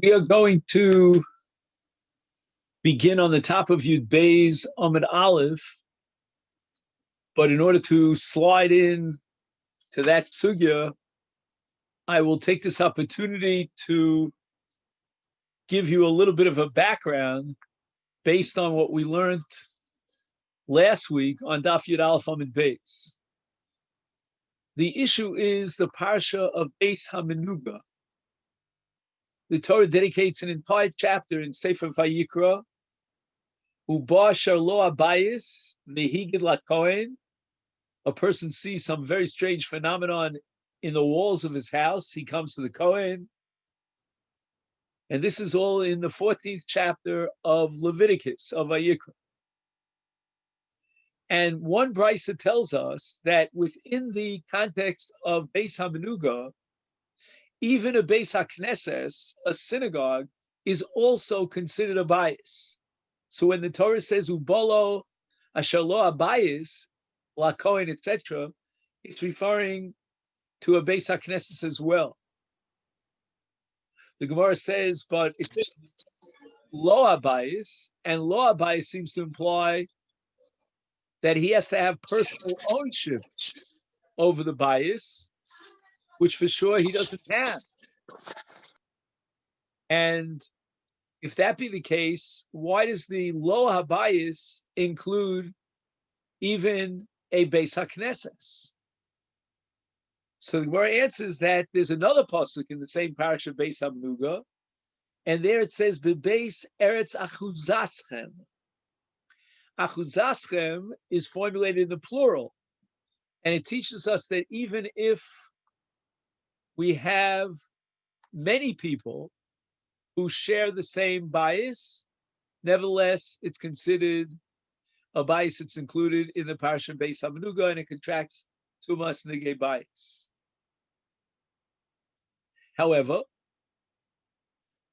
We are going to begin on the top of Yud Beis Amud Aleph, but in order to slide in to that sugya, I will take this opportunity to give you a little bit of a background based on what we learned last week on Daf Yud Aleph Amud Beis. The issue is the parsha of Beis HaMenuga. The Torah dedicates an entire chapter in Sefer Vayikra, Uba Sharlo Abayis Mehigid Lakohen. A person sees some very strange phenomenon in the walls of his house. He comes to the Kohen. And this is all in the 14th chapter of Leviticus, of Vayikra. And one brisa tells us that within the context of Beis HaMenuga, even a Beis HaKnesses, a synagogue, is also considered a bias. So when the Torah says Ubalo Ashalo Abayis, La Kohen, etc., it's referring to a Beis HaKnesses as well. The Gemara says, but it says Lo Abayis, and Lo Abayis seems to imply that he has to have personal ownership over the bias, which for sure he doesn't have. And if that be the case, why does the Lo Habayis include even a Beis HaKnesses? So the Gemara answers that there's another pasuk in the same parasha, Beis HaMenuga, and there it says, Bebeis Eretz Achuzaschem. Achuzaschem is formulated in the plural, and it teaches us that even if we have many people who share the same bias, nevertheless, it's considered a bias that's included in the parasha Beis HaMenuga, and it contracts tumas nigei bias. However,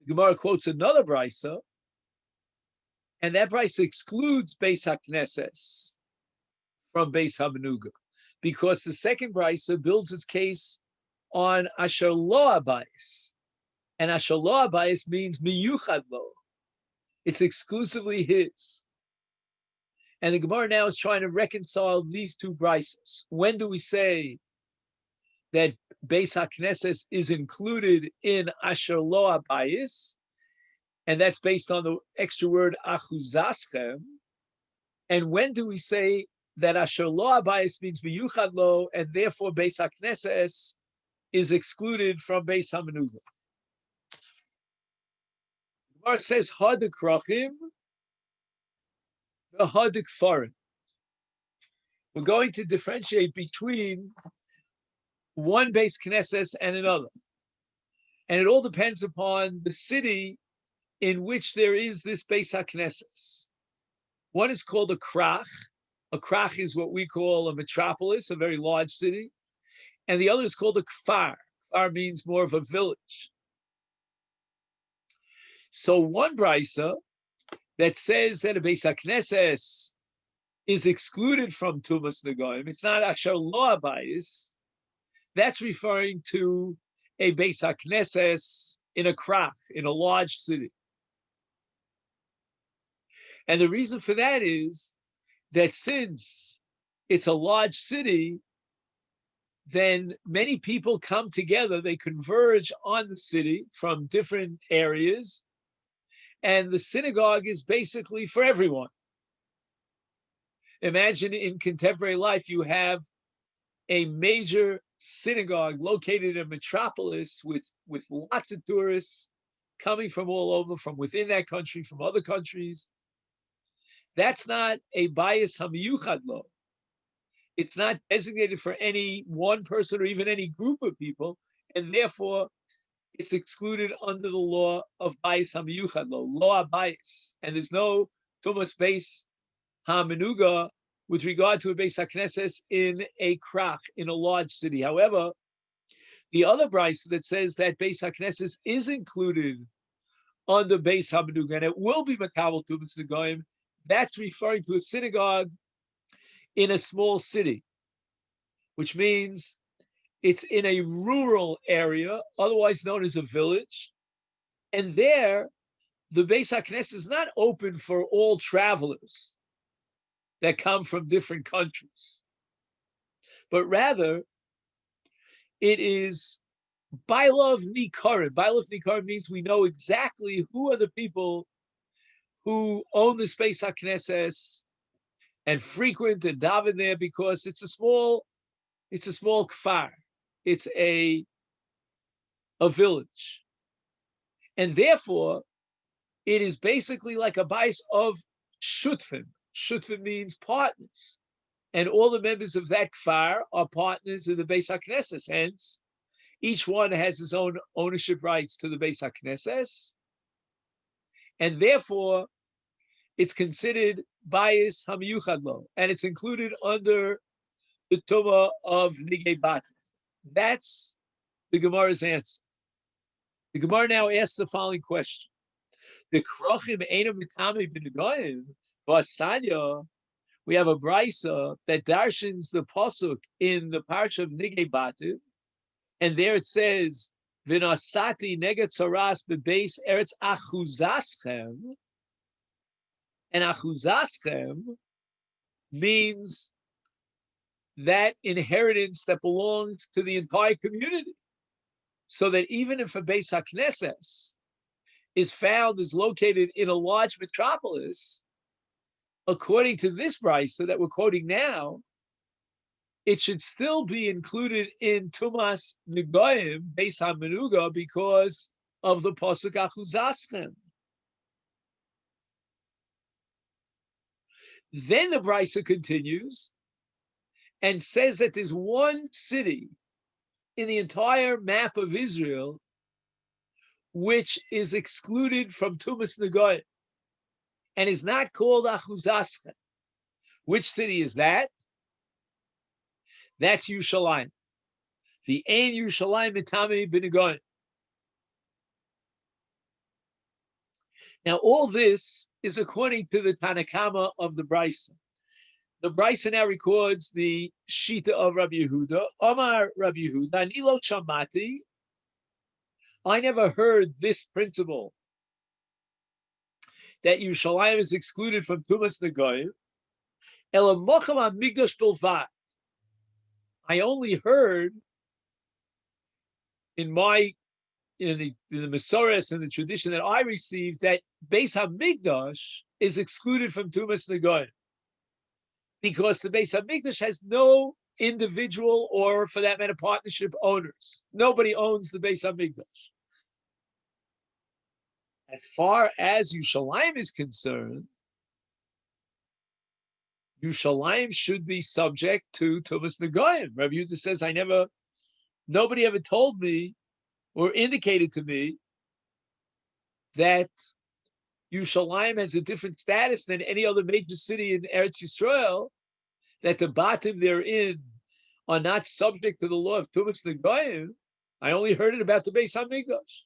the Gemara quotes another brisa, and that brisa excludes Beis HaKnesses from Beis HaMenuga, because the second brisa builds its case on Asher Lo Abayis. And Asher Lo Abayis means miyuchad lo. It's exclusively his. And the Gemara now is trying to reconcile these two brises. When do we say that Beis HaKnesses is included in Asher Lo Abayis? And that's based on the extra word achuzaschem. And when do we say that Asher Lo Abayis means miyuchad lo, and therefore Beis HaKnesses is excluded from Beis HaMenuga? The Gemara says hadik rachim, the hadik farim. We're going to differentiate between one Beis Knesses and another. And it all depends upon the city in which there is this Beis HaKnesses. One is called a krach. A krach is what we call a metropolis, a very large city. And the other is called a kfar. Kfar means more of a village. So one brisa that says that a Beis HaKnesses is excluded from Tumas Negoim, it's not Asher Lo Abayis, that's referring to a Beis HaKnesses in a krach, in a large city. And the reason for that is that since it's a large city, then many people come together, they converge on the city from different areas, and the synagogue is basically for everyone. Imagine in contemporary life, you have a major synagogue located in a metropolis with lots of tourists coming from all over, from within that country, from other countries. That's not a bias hamiyuchad lo. It's not designated for any one person or even any group of people, and therefore it's excluded under the law of bias hamiyuchad lo, law bias. And there's no tumas beis hamenuga with regard to a Beis HaKnesses in a krach, in a large city. However, the other brisa that says that Beis HaKnesses is included under Beis HaMenuga, and it will be makabel tumas negoim, that's referring to a synagogue in a small city, which means it's in a rural area, otherwise known as a village, And there, the Beis HaKnesset is not open for all travelers that come from different countries, but rather it is Bailav Nikarim. Bailav Nikarim means we know exactly who are the people who own the Beis HaKnesset and frequent and daven there, because it's a small kfar. It's a village. And therefore, it is basically like a bais of shutfim. Shutfim means partners. And all the members of that kfar are partners in the Beis HaKnesses. Hence, each one has his own ownership rights to the Beis HaKnesses. And therefore, it's considered bais hamiyuchad lo, and it's included under the Tumah of Nigei Bat. That's the Gemara's answer. The Gemara now asks the following question. The krochim eino mitame b'negoyim v'asanya. We have a brisa that darshins the pasuk in the parsha of Nigei Batu, and there it says, "V'nasati neged tzaras bebeis eretz achuzaschem," and achuzaschem means that inheritance that belongs to the entire community. So that even if a Beis HaKnesses is located in a large metropolis, according to this brisa that we're quoting now, it should still be included in Tumas Negoyim, Beis HaMenuga, because of the Pasuk Achuzaschem. Then the brisa continues and says that there's one city in the entire map of Israel which is excluded from Tumas Negoyim and is not called Achuzaschem. Which city is that? That's Yerushalayim. The Ein Yerushalayim Mitame B'Negoyim. Now, all this is according to the Tanakama of the Brisa. The Brisa now records the Shita of Rabbi Yehuda. Omar Rabbi Yehuda, Ani lo shamati. I never heard this principle that Yerushalayim is excluded from Tumas Negoyim. Ela mocham hamikdash bilvat. I only heard in the Masoros and the tradition that I received that Beis HaMikdash is excluded from Tumas Negoyim, because the Beis HaMikdash has no individual or, for that matter, partnership owners. Nobody owns the Beis HaMikdash. As far as Yerushalayim is concerned, Yerushalayim should be subject to Tumas Negoyim. Rabbi Yehuda says, nobody ever told me or indicated to me that Yerushalayim has a different status than any other major city in Eretz Yisrael, that the Batim therein are not subject to the law of Tumas Negoyim. I only heard it about the Beis HaMikdash.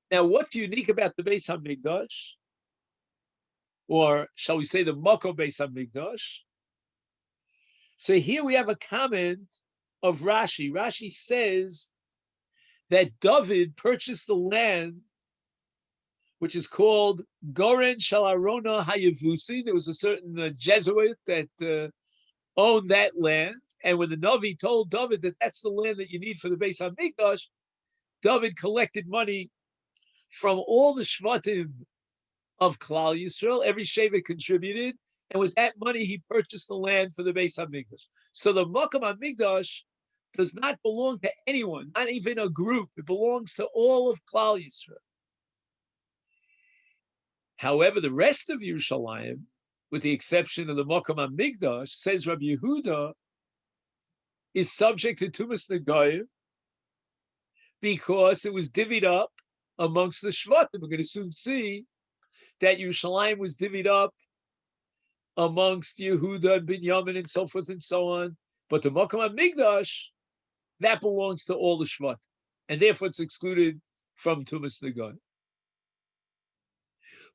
Now, what's unique about the Beis HaMikdash? Or shall we say the Makom Beis HaMikdash? So here we have a comment of Rashi. Rashi says that David purchased the land, which is called Goren Shel Arona Hayevusi. There was a certain Jesuit that owned that land. And when the Navi told David that that's the land that you need for the Beis HaMikdash, David collected money from all the Shvatim of Klal Yisrael. Every Shevet contributed. And with that money, he purchased the land for the Beis HaMikdash. So the Makom HaMikdash does not belong to anyone, not even a group. It belongs to all of Klal Yisrael. However, the rest of Yerushalayim, with the exception of the Makom HaMikdash, says Rabbi Yehuda, is subject to Tumas Negoyim because it was divvied up amongst the Shvatim. We're going to soon see that Yerushalayim was divvied up amongst Yehuda and Binyamin and so forth and so on. But the Makom HaMikdash, that belongs to all the Shvatim. And therefore it's excluded from Tumas Negoyim.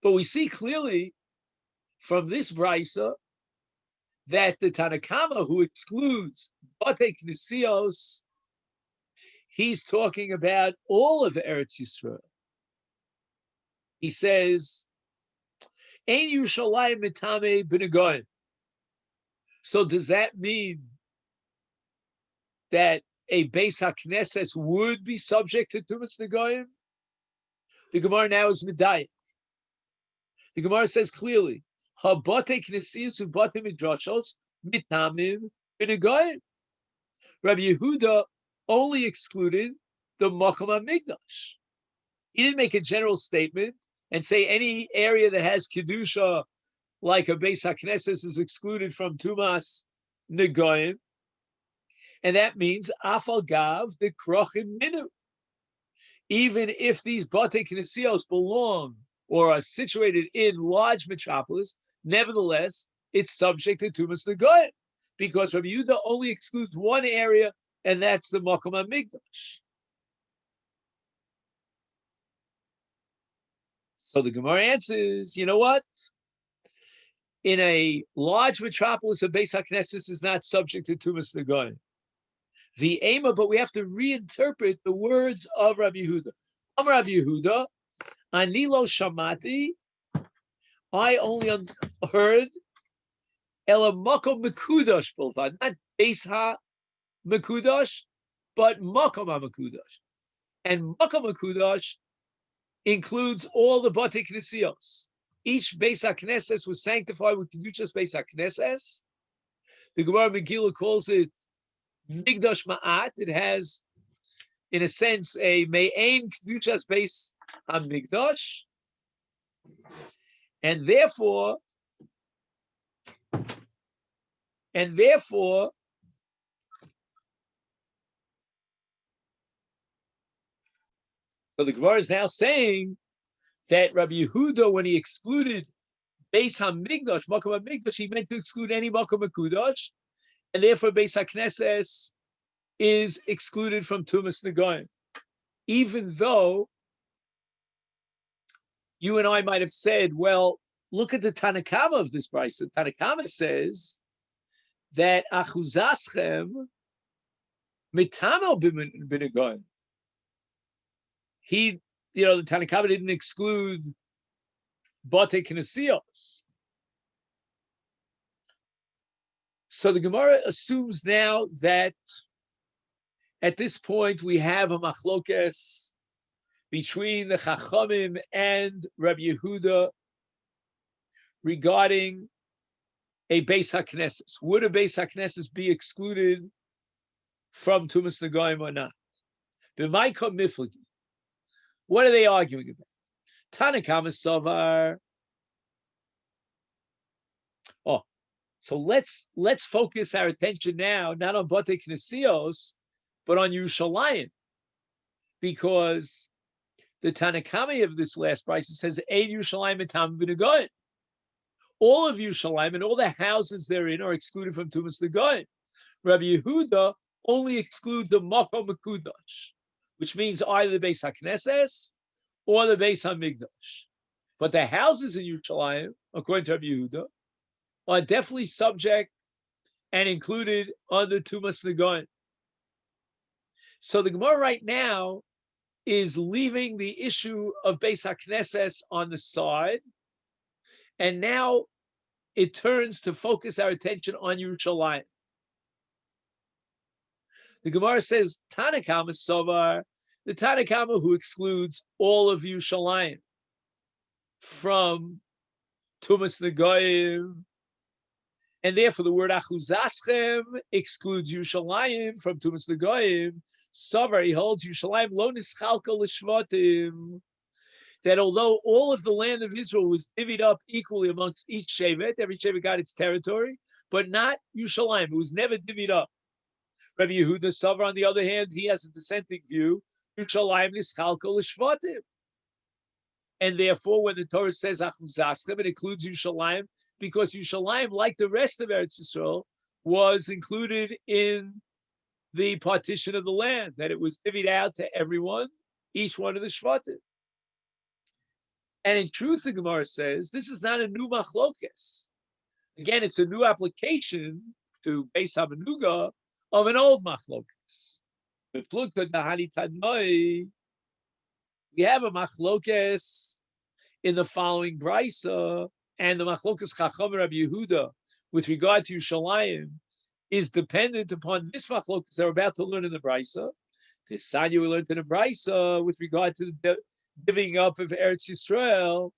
But we see clearly from this brisa that the Tanakama, who excludes Batei Knesios, he's talking about all of Eretz Yisrael. he says, Ein Yerushalayim mitame b'negoyim. So does that mean that a Beis HaKnesses would be subject to Tumas Negoyim? The Gemara now is Medayik. The Gemara says clearly, Habate Knesiyot Ubate Midrashos mitamim b'negoyim. Rabbi Yehuda only excluded the Makom HaMikdash. He didn't make a general statement and say any area that has Kedusha, like a Beis HaKnesses, is excluded from Tumas Negoyim. And that means Afal Gav the Krochim Minu. Even if these Bate Knesios belong or are situated in large metropolis, nevertheless, it's subject to Tumas Negoyim, because Rabbi Yehuda only excludes one area, and that's the Makom HaMikdash. So the Gemara answers, you know what? In a large metropolis, a Beis HaKnesses is not subject to Tumas Negoyim. The Ema, but we have to reinterpret the words of Rabbi Yehuda. Rabbi Yehuda, Ani lo shamati, I only heard Ela Makom Mekudash Bilvad, not Beis HaMekudash, but Makom HaMekudash. And Makom HaMekudash includes all the Bate Knesios. Each Beis HaKnesses was sanctified with Kedushas Beis HaKnesses. The Gemara Megillah calls it Migdash Ma'at. It has, in a sense, a Me'ein Kedushas Beis HaMikdash. And therefore, so the Gemara is now saying that Rabbi Yehuda, when he excluded Beis HaMikdash, Makom HaMikdash, he meant to exclude any Makom HaMikudash, and therefore Beis HaKnesses is excluded from Tumas Negoyim. Even though you and I might have said, well, look at the Tanakama of this price. The Tanakama says that Achuzaschem mitamo b'negoyim. The Tanakama didn't exclude Bate Knesios. So the Gemara assumes now that at this point we have a machlokes between the Chachamim and Rabbi Yehuda regarding a Beis HaKnesses. Would a Beis HaKnesses be excluded from Tumas Negoyim or not? B'maika miflagi. What are they arguing about? Tanakama Savar. Oh, so let's focus our attention now not on Bate Knesios, but on Yerushalayim, because the Tanakama of this last price says Ein Yerushalayim etam v'negoyim. All of Yerushalayim and all the houses therein are excluded from Tumas Negoyim. Rabbi Yehuda only excludes the Makom HaMikudash, which means either the Beis HaKnesses or the Beis HaMikdash. But the houses in Yerushalayim, according to Rabbi Yehuda, are definitely subject and included under Tumas Negoyim. So the Gemara right now is leaving the issue of Beis HaKnesses on the side, and now it turns to focus our attention on Yerushalayim. The Gemara says, Tanakama Sovar, the Tanakama who excludes all of Yerushalayim from Tumas Negoyim, and therefore the word Achuzaschem excludes Yerushalayim from Tumas Negoyim. Sovar, he holds Yerushalayim lo nischalka l'shvatim, that although all of the land of Israel was divvied up equally amongst each shevet, every shevet got its territory, but not Yerushalayim. It was never divvied up. Rabbi Yehuda Savar, on the other hand, he has a dissenting view. Yerushalayim nischalka l'shvatim, and therefore, when the Torah says Achuzaschem, it includes Yerushalayim, because Yerushalayim, like the rest of Eretz Yisrael, was included in the partition of the land, that it was divvied out to everyone, each one of the shvatim. And in truth, the Gemara says, this is not a new machlokes. Again, it's a new application to Beis HaMenuga of an old machlokes. We have a machlokes in the following brisa, and the Machlokas Chacham Rabbi Yehuda with regard to Yerushalayim is dependent upon this Machlokas that we're about to learn in the brisa. The Sanya we learned in the brisa with regard to the giving up of Eretz Yisrael,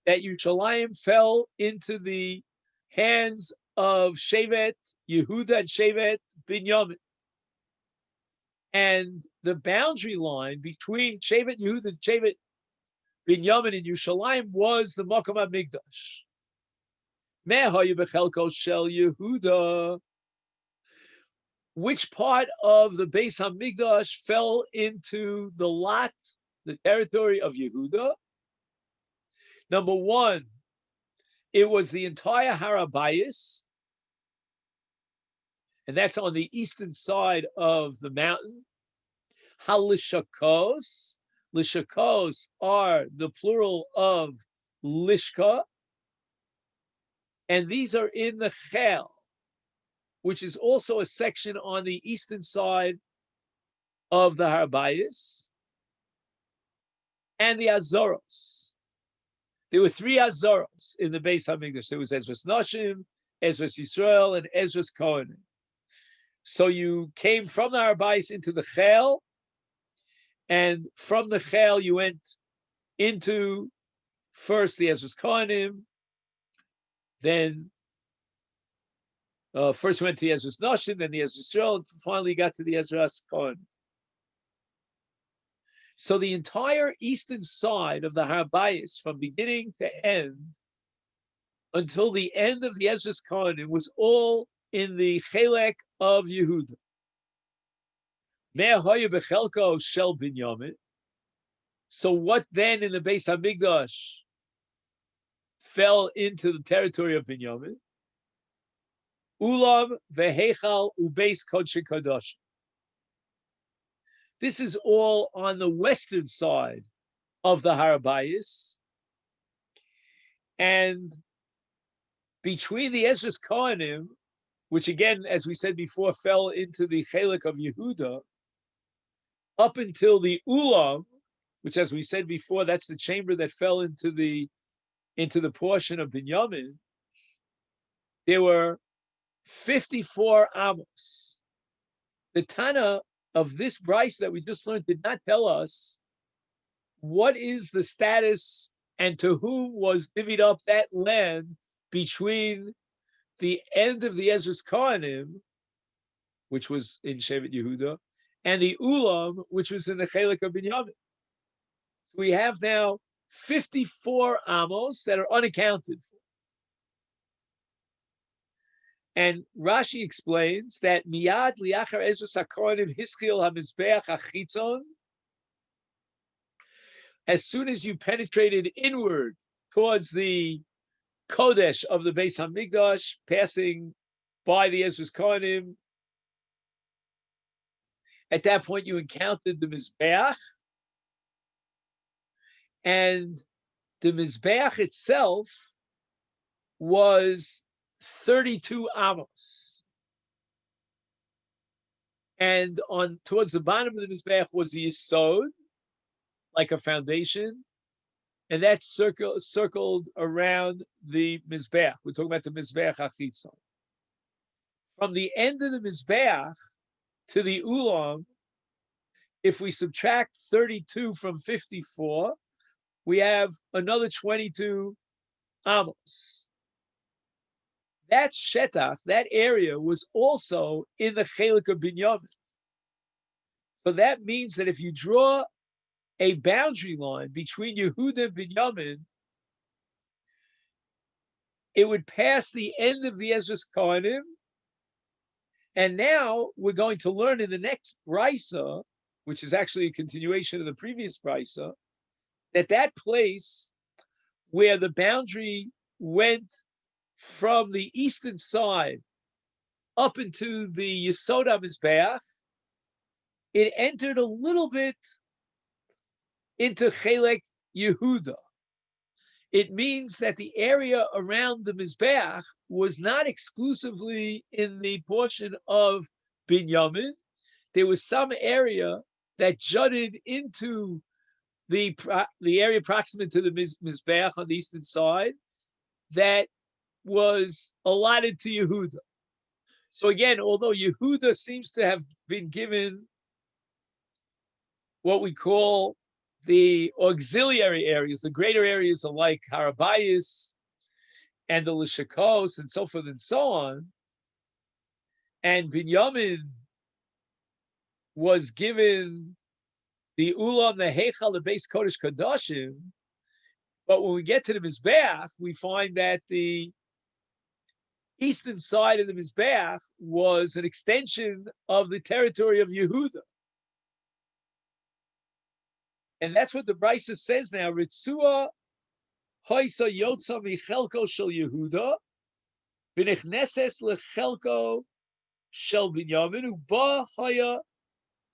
that Yerushalayim fell into the hands of Shevet Yehuda and Shevet Binyamin. And the boundary line between Shevet Yehuda and Shevet Binyamin in Yerushalayim was the Makom HaMikdash. Me'hayu b'chelko shel Yehuda. Which part of the Beis HaMikdash fell into the lot, the territory of Yehuda? Number one, it was the entire Har HaBayis, and that's on the eastern side of the mountain. Halishakos. Lishakos are the plural of Lishka, and these are in the Chel, which is also a section on the eastern side of the Har HaBayis, and the Azoros. There were three Azoros in the Beis HaMikdash. There was Ezras Nashim, Ezras Yisrael, and Ezras Kohanim. So you came from the Har HaBayis into the Chel, and from the Chel you went into first the Ezras Kohanim, then first went to the Ezras Nashim, then the Ezras Yisrael, and finally got to the Ezras Kohanim. So the entire eastern side of the Har HaBayis, from beginning to end, until the end of the Ezras Kohanim, was all in the Chelek of Yehuda. Me'hayu b'chelko shel Binyamin. So what then in the Beis HaMikdash fell into the territory of Binyamin? Ulam v'heichal ubeis kodesh kadosh. This is all on the western side of the Har HaBayis, and between the Ezras Kohanim, which again, as we said before, fell into the Chelek of Yehuda, up until the Ulam, which, as we said before, that's the chamber that fell into the portion of Binyamin. There were 54 amos. The Tana of this brisa that we just learned did not tell us what is the status and to whom was divvied up that land between the end of the Ezras Kohanim, which was in Shevet Yehuda, and the Ulam, which was in the Chelek of Binyamin. So we have now 54 amos that are unaccounted for. And Rashi explains that miyad liachar Ezras HaKohanim hischil hamizbeach hachitzon. As soon as you penetrated inward towards the Kodesh of the Beis HaMikdash, passing by the Ezras Kohanim, at that point you encountered the Mizbeach, and the Mizbeach itself was 32 amos. And on towards the bottom of the Mizbeach was the Yisod, like a foundation, and that's circled around the Mizbeach. We're talking about the Mizbeach Achitzon. From the end of the Mizbeach to the Ulam, if we subtract 32 from 54, we have another 22 amos. That shetach, that area, was also in the Chelek of Binyamin. So that means that if you draw a boundary line between Yehuda and Binyamin, it would pass the end of the Ezras Kohanim. And now we're going to learn in the next brisa, which is actually a continuation of the previous brisa, that place where the boundary went from the eastern side up into the Yesod HaMizbeach, it entered a little bit into Chelek Yehuda. It means that the area around the Mizbeach was not exclusively in the portion of Binyamin. There was some area that jutted into the area proximate to the Mizbeach on the eastern side that was allotted to Yehuda. So again, although Yehuda seems to have been given what we call the auxiliary areas, the greater areas are like Harabayas and the Lishakos and so forth and so on, and Binyamin was given the Ulam, the Heichal, the base Kodesh Kodashim. But when we get to the Mizbeach, we find that the eastern side of the Mizbeach was an extension of the territory of Yehuda. And that's what the Brisa says now. Ritzua hoisa yotza michelko shel Yehuda, v'nechneses lechelko shel Binyamin, uba haya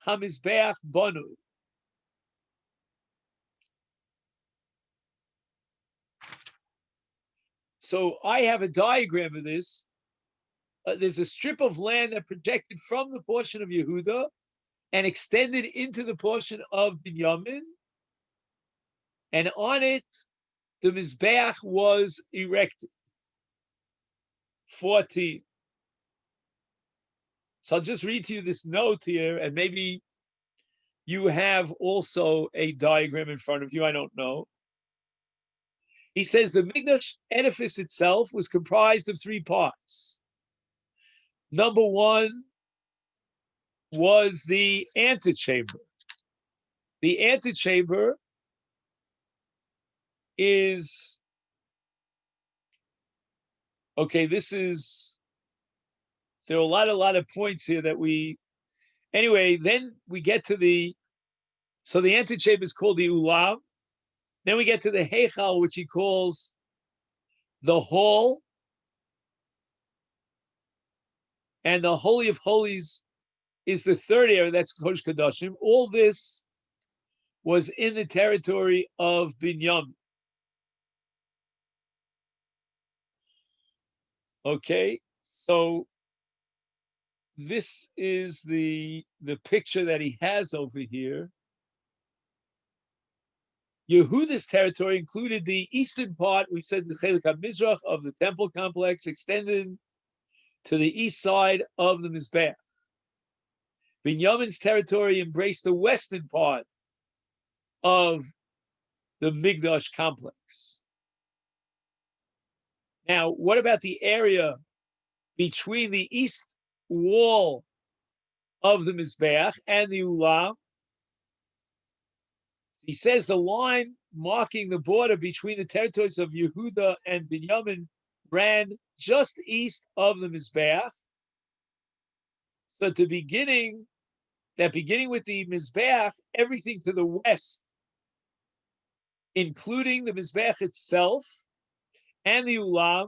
hamizbeach banu. So I have a diagram of this. There's a strip of land that projected from the portion of Yehuda and extended into the portion of Binyamin. And on it, the Mizbeach was erected. 14. So I'll just read to you this note here, and maybe you have also a diagram in front of you. I don't know. He says the Mikdash edifice itself was comprised of 3 parts. Number 1 was the antechamber. The antechamber is, okay, there are a lot of points here that anyway, then we get to the antechamber is called the Ulam. Then we get to the Heichal, which he calls the hall. And the Holy of Holies is the third area, that's Kodesh Kodashim. All this was in the territory of Binyamin. Okay, so this is the picture that he has over here. Yehuda's territory included the eastern part, we said the Chelik HaMizrach of the temple complex, extended to the east side of the Mizbeach. Binyamin's territory embraced the western part of the Migdash complex. Now, what about the area between the east wall of the Mizbeach and the Ulam? He says the line marking the border between the territories of Yehuda and Binyamin ran just east of the Mizbeach. So beginning with the Mizbeach, everything to the west, including the Mizbeach itself, and the Ulam,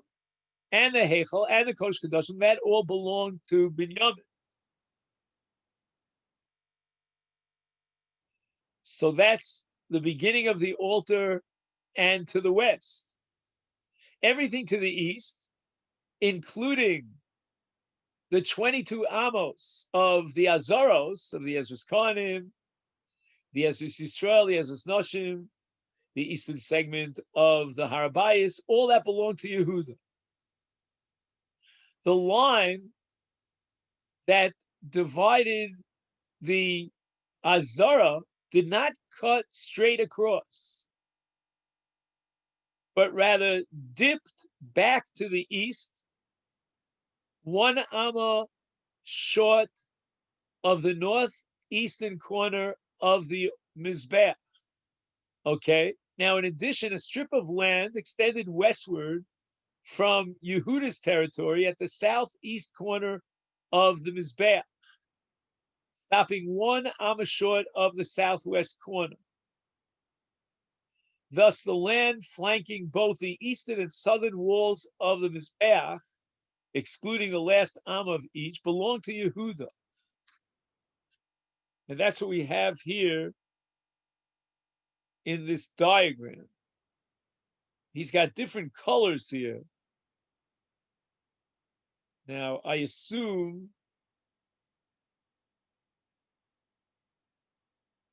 and the Heichal, and the Kodesh Kodashim, that all belonged to Binyamin. So that's the beginning of the altar and to the west. Everything to the east, including the 22 amos of the Azaros, of the Ezras Kohanim, the Ezras Yisrael, the Ezras Noshim, the eastern segment of the Harabayas, all that belonged to Yehuda. The line that divided the Azara did not cut straight across, but rather dipped back to the east, 1 amma short of the northeastern corner of the Mizbeach. Okay, now in addition, a strip of land extended westward from Yehuda's territory at the southeast corner of the Mizbeach, stopping 1 amma short of the southwest corner. Thus, the land flanking both the eastern and southern walls of the Mizbeach, excluding the last amma of each, belonged to Yehuda. And that's what we have here in this diagram. He's got different colors here. Now, I assume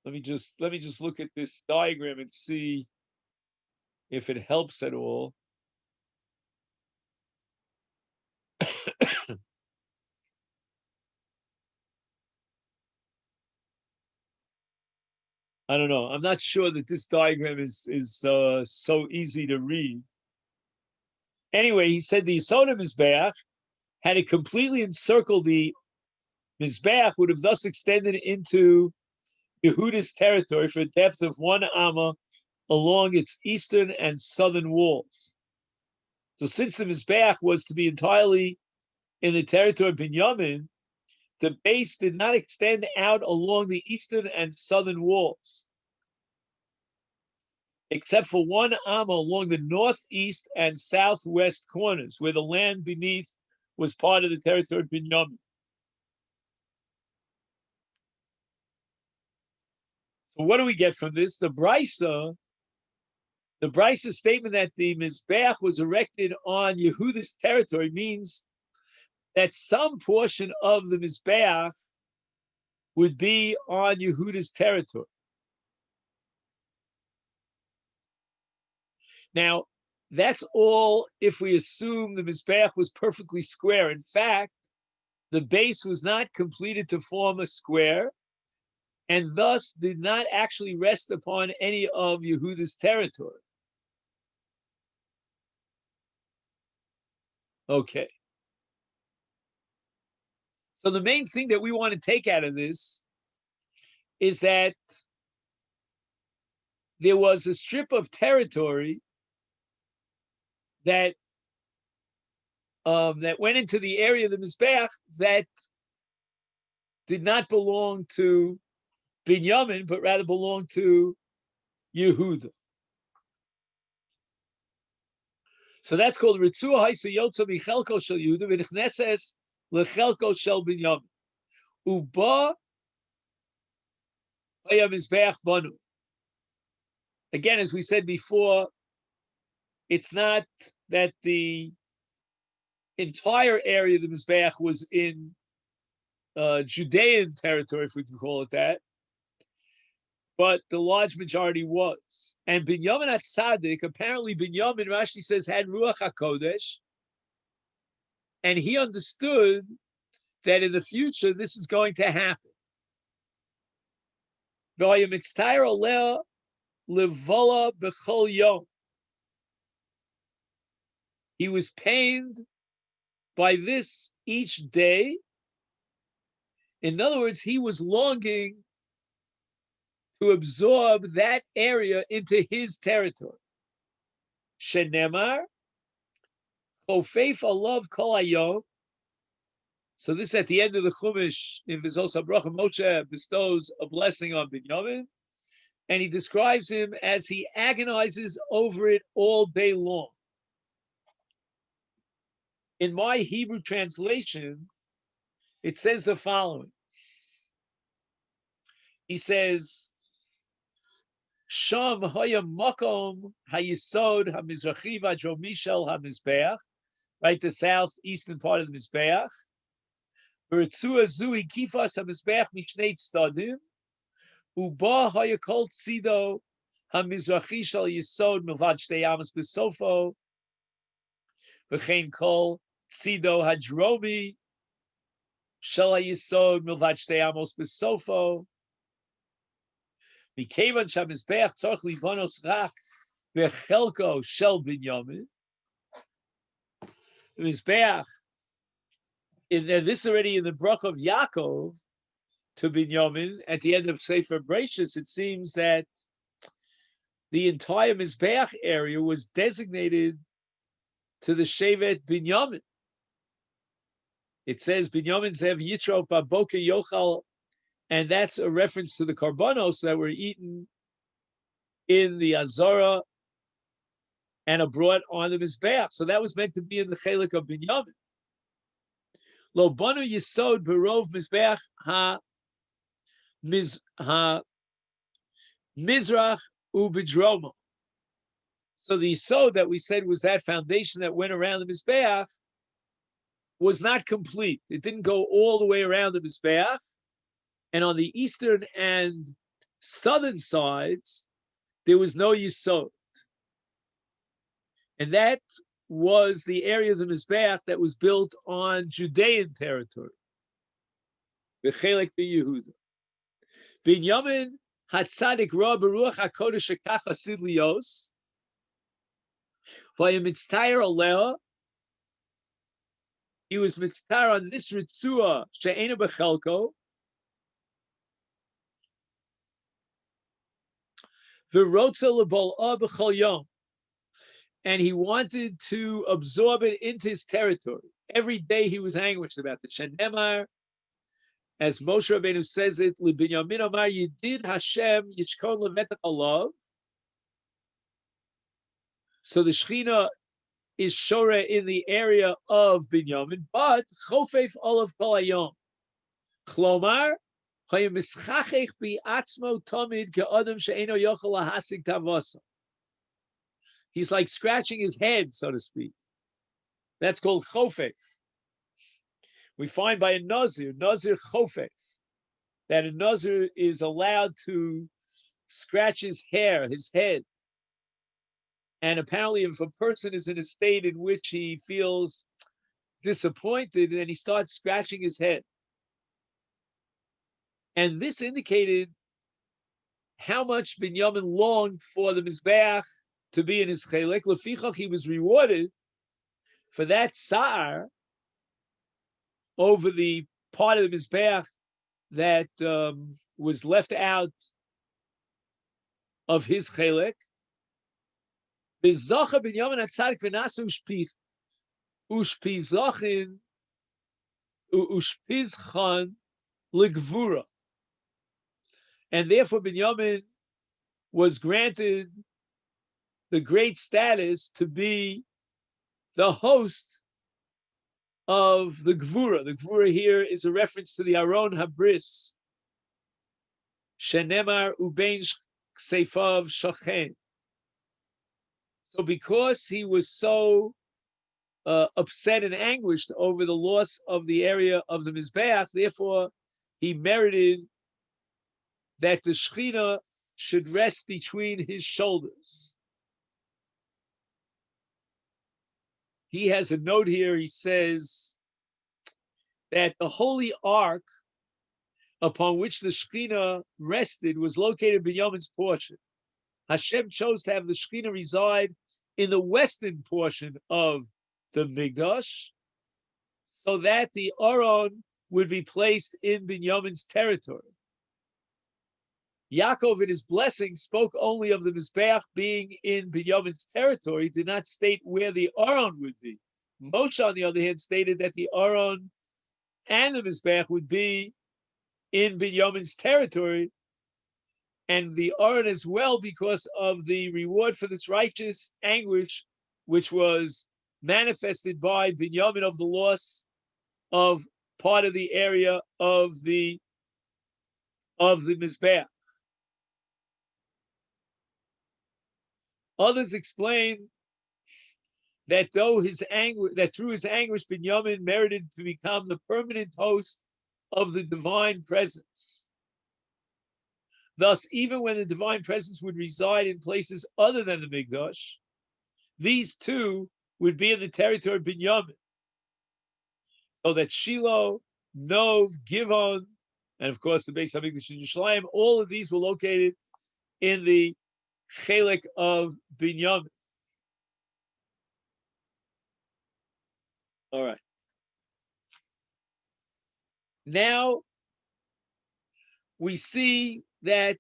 Let me just look at this diagram and see if it helps at all. I don't know. I'm not sure that this diagram is so easy to read. Anyway, he said the Yisod Mizbeach, had it completely encircled the Mizbeach, would have thus extended into Yehuda's territory for a depth of 1 amma along its eastern and southern walls. So since the Mizbeach was to be entirely in the territory of Binyamin, the base did not extend out along the eastern and southern walls, except for 1 amma along the northeast and southwest corners, where the land beneath was part of the territory of Binyamin. So what do we get from this? The Brisa statement that the Mizbeach was erected on Yehuda's territory means that some portion of the Mizbeach would be on Yehuda's territory. Now, that's all if we assume the Mizbeach was perfectly square. In fact, the base was not completed to form a square, and thus did not actually rest upon any of Yehuda's territory. Okay. So the main thing that we want to take out of this is that there was a strip of territory that that went into the area of the Mizbeach that did not belong to Binyamin, but rather belonged to Yehuda. So that's called Ritzua Haisa Yotza Michelko Shel Yehuda V'Nichneses Lechelko Shel Binyamin. Uba Haya Mizbeach Banu. Again, as we said before, it's not that the entire area of the Mizbeach was in Judean territory, if we can call it that, but the large majority was. And Binyamin Atzadik, apparently Binyamin, Rashi says, had Ruach HaKodesh, and he understood that in the future this is going to happen. He was pained by this each day. In other words, he was longing to absorb that area into his territory. Shenemar, Chofeif Alav Kol Hayom. So this at the end of the Chumash in Vizos HaBracha, Moshe bestows a blessing on Binyamin, and he describes him as he agonizes over it all day long. In my Hebrew translation, it says the following. He says, Sham Hoya Makom Hayisod HaMizrachi V'Adromi Shel HaMizbeach, right, the southeastern part of the Mizbeach. V'Ritzua Zui Kifas HaMizbeach Mishnei Tzadim, Uba Hoya Kol Tzido HaMizrachi Shel Yisod Milvad Shtei Amos B'Sofo, V'chein Kol Tzido Hadromi Shel Yisod Milvad Shtei Amos B'Sofo, Mikevan Shamizbeach Tzorch Livanos Rak V'Chelko Shel Binyamin. The Mizbeach, this already in the Brach of Yaakov to Binyamin, at the end of Sefer Bereshis, it seems that the entire Mizbeach area was designated to the Shevet Binyamin. It says Binyamin Zev Yitrov Baboke Yochal, and that's a reference to the karbanos that were eaten in the Azara and are brought on the Mizbeach. So that was meant to be in the Chelik of Binyamin. Lo banu yisod berov Mizbeach mizrach ubidromo. So the yisod that we said was that foundation that went around the Mizbeach was not complete. It didn't go all the way around the Mizbeach. And on the eastern and southern sides, there was no Yisod. And that was the area of the Mizbeach that was built on Judean territory. B'chelek b'Yehuda. Binyamin hatzadik ra beruach hakodesh shekach hasid lios. Vayim mitztayer aleha. He was mitztayer on this ritzua she'ena b'chelko. V'rotza lebol'ah b'chol yom. And he wanted to absorb it into his territory. Every day he was anguished about it. Shenemar, as Moshe Rabbeinu says it, L'Binyamin Amar Yidid Hashem Yichkon Levetach Alav. So the Shechina is Shoreh in the area of Binyamin, but Chofef Olav Kol Hayom. Chlomar, Hayim Mischachech Bi Atzmo Tomid Ke'odem She'eno Yochel Lahasig Tavasa. He's like scratching his head, so to speak. That's called Chofef. We find by a Nazir Chofef, that a Nazir is allowed to scratch his hair, his head. And apparently if a person is in a state in which he feels disappointed, then he starts scratching his head. And this indicated how much Binyamin longed for the Mizbeach to be in his chelek. Lefichach, he was rewarded for that sa'ar over the part of the Mizbeach that was left out of his chelek. Bezacha Binyamin hatzadik v'nasa ushpizchan legvura. And therefore Binyamin was granted the great status to be the host of the Gvura. The Gvura here is a reference to the Aron Habris. Shenemar ubein kseifav shochen. So because he was so upset and anguished over the loss of the area of the Mizbeach, therefore he merited that the Shechina should rest between his shoulders. He has a note here. He says that the holy ark upon which the Shekhinah rested was located in Binyamin's portion. Hashem chose to have the Shekhinah reside in the western portion of the Migdash, so that the Aron would be placed in Binyamin's territory. Yaakov in his blessing spoke only of the Mizbeach being in Binyamin's territory, did not state where the Aron would be. Moshe, on the other hand, stated that the Aron and the Mizbeach would be in Binyamin's territory, and the Aron as well, because of the reward for this righteous anguish, which was manifested by Binyamin of the loss of part of the area of the Mizbeach. Others explain that through his anguish, Binyamin merited to become the permanent host of the divine presence. Thus, even when the divine presence would reside in places other than the Migdash, these two would be in the territory of Binyamin. So that Shiloh, Nov, Givon, and of course the Beis HaMikdash in Yerushalayim, all of these were located in the Chelek of Binyamin. All right. Now we see that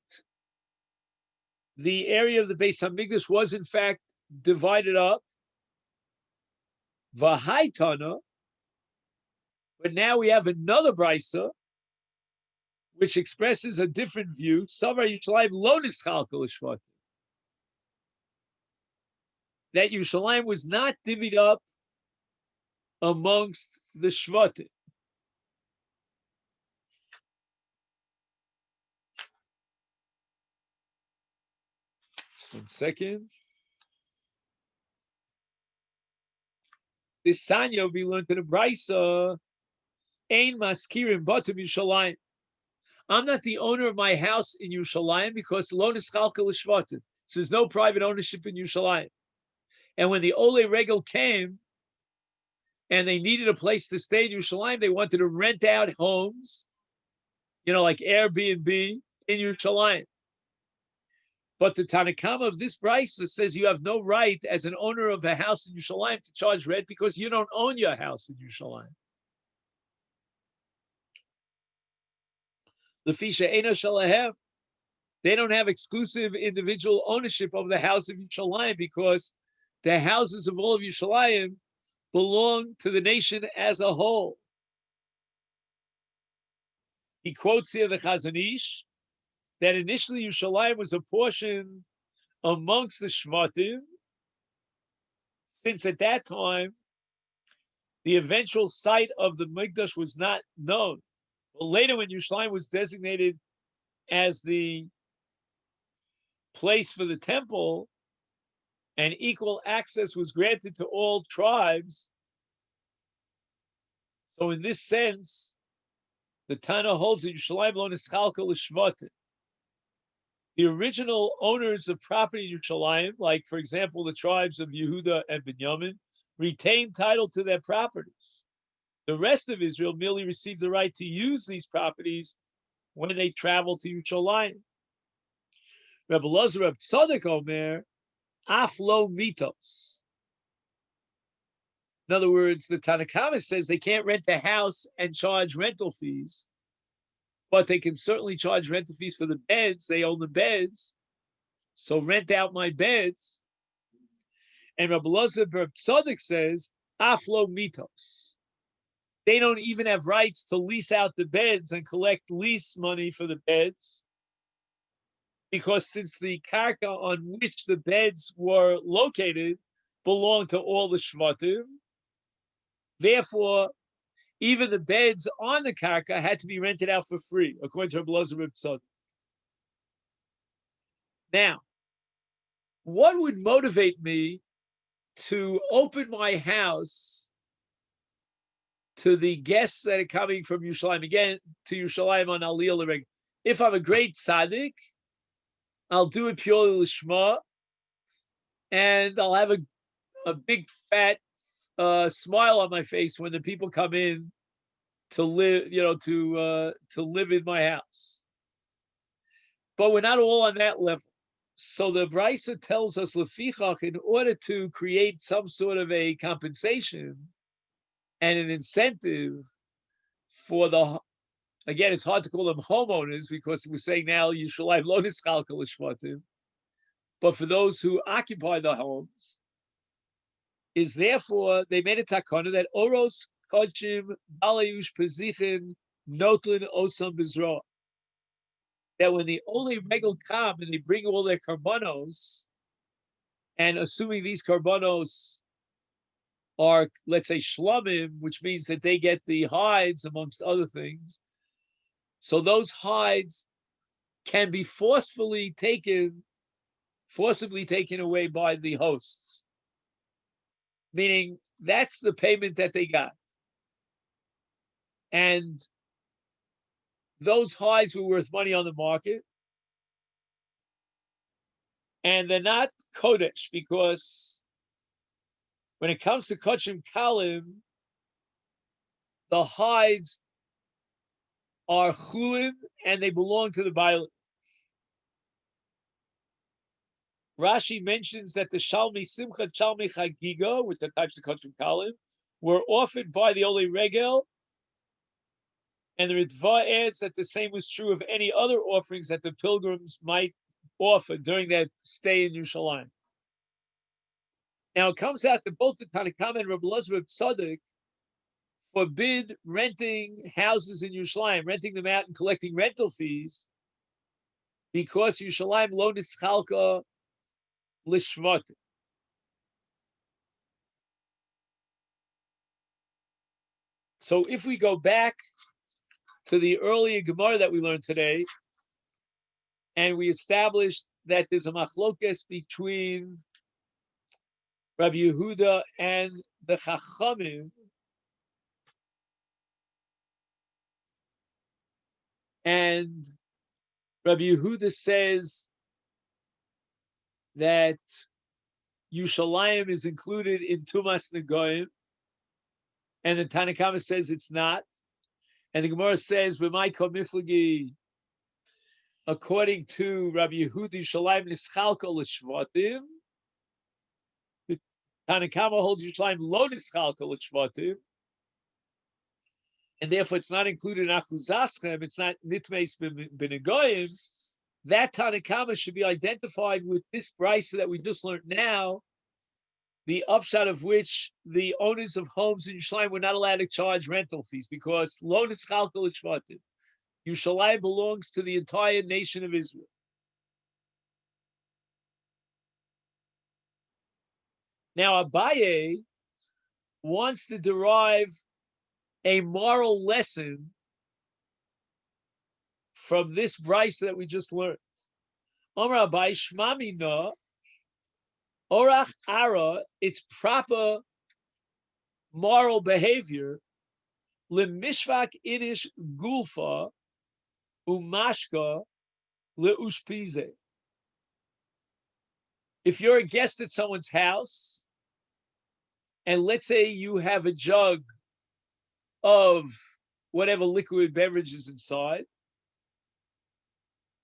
the area of the Beis HaMikdash was in fact divided up. V'haitana, but now we have another brisa which expresses a different view. Savar Yerushalayim lo nischalkel l'shvatim. That Yerushalayim was not divvied up amongst the shvatim. Just 1 second. This Sanya will be learned in the brisa. Ein maskirim batim Yerushalayim. I'm not the owner of my house in Yerushalayim because lo nischalka l'shvatim. So there's no private ownership in Yerushalayim. And when the Ole Regel came and they needed a place to stay in Yerushalayim, they wanted to rent out homes, like Airbnb in Yerushalayim. But the Tanakama of this brisa says you have no right as an owner of a house in Yerushalayim to charge rent because you don't own your house in Yerushalayim. Lefisha Eina Shalahem, they don't have exclusive individual ownership of the house of Yerushalayim because the houses of all of Yerushalayim belong to the nation as a whole. He quotes here the Chazon Ish that initially Yerushalayim was apportioned amongst the Shvatim, since at that time the eventual site of the Mikdash was not known. But later, when Yerushalayim was designated as the place for the temple and equal access was granted to all tribes, so in this sense, the Tana holds that Yerushalayim lo nischalka l'shvatim. The original owners of property in Yerushalayim, like for example the tribes of Yehuda and Binyamin, retained title to their properties. The rest of Israel merely received the right to use these properties when they traveled to Yerushalayim. Rebbe Elazar Reb Tzadok Omer, af lo mitos. In other words, the Tanakama says they can't rent a house and charge rental fees, but they can certainly charge rental fees for the beds. They own the beds, so rent out my beds. And Rebbe Elazar Reb Tzadok says, af lo mitos. They don't even have rights to lease out the beds and collect lease money for the beds, because since the karka on which the beds were located belonged to all the shvatim, therefore, even the beds on the karka had to be rented out for free, according to Rebbe Elazar Reb Tzadok. Now, what would motivate me to open my house to the guests that are coming from Yerushalayim, again, to Yerushalayim on Aliyah L'Regel? If I'm a great tzaddik, I'll do it purely l'shma, and I'll have a big fat smile on my face when the people come in to live, to live in my house. But we're not all on that level. So the Brisa tells us, lefichach, in order to create some sort of a compensation and an incentive for again, it's hard to call them homeowners because we're saying now Yerushalayim lo nischalka l'shvatim, but for those who occupy the homes, is therefore they made a takana that oros kochim balayush pezichin notlin osam bizroa. That when the only regal come and they bring all their karbanos, and assuming these karbanos are, let's say, shlamim, which means that they get the hides amongst other things, so those hides can be forcibly taken away by the hosts. Meaning that's the payment that they got. And those hides were worth money on the market. And they're not kodesh, because when it comes to kochim kalim, the hides are chulin and they belong to the bailim. Rashi mentions that the Shalmi Simcha, Shalmi Chagiga, with the types of kochim kalim, were offered by the Ole Regel, and the Ritva adds that the same was true of any other offerings that the pilgrims might offer during their stay in Yerushalayim. Now it comes out that both the Tanakama and Rebbe Elazar Reb Tzadok forbid renting houses in Yerushalayim, renting them out and collecting rental fees, because Yerushalayim lo nischalka l'shvatim. So if we go back to the earlier Gemara that we learned today, and we established that there's a machlokes between Rabbi Yehuda and the Chachamim, And Rabbi Yehuda says that Yushalayim is included in Tumas Negoyim, and the Tanakama says it's not. And the Gemara says, "B'may kol miflagi." According to Rabbi Yehuda, Yushalayim nischalka l'shvatim. The Tanakama holds Yushalayim lo nischalka l'shvatim, and therefore it's not included in Achuzaschem. It's not nitmeis b'negoyim. That Tanakama should be identified with this brisa that we just learned now, the upshot of which the owners of homes in Yerushalayim were not allowed to charge rental fees because lo nitzchalka l'shvatim. Yerushalayim belongs to the entire nation of Israel. Now Abaye wants to derive a moral lesson from this brisa that we just learned. Omar Abaye shmamina orach ara, it's proper moral behavior, lemishvak inish gulfa umashka leushpize. If you're a guest at someone's house, and let's say you have a jug of whatever liquid beverage is inside,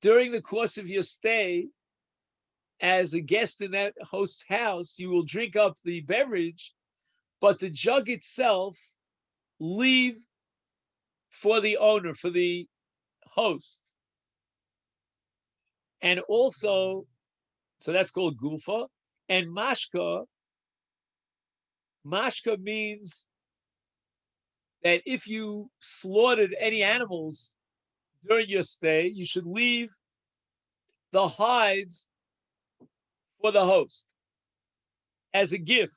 during the course of your stay as a guest in that host's house, you will drink up the beverage, but the jug itself leave for the owner, for the host. And also, so that's called gulfa. And mashka means that if you slaughtered any animals during your stay, you should leave the hides for the host as a gift.